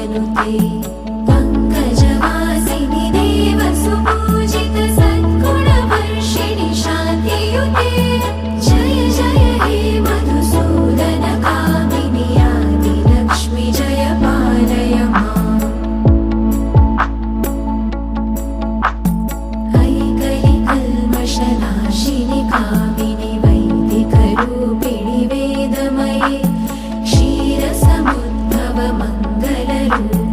श्रीमङ्गलमूर्तिमननुते पङ्कजवासिनि देवसुपूजित सद्गुणवर्षिणि शान्तियुते जय जय हे मधुसूदन कामिनि आदिलक्ष्मि जय पालय माम् ऐकलिकल्मषनाशिनि कामिनि वैदिकरूपिणि वेदमये क्षीरसमुद्भव मङ्गलरूपिणि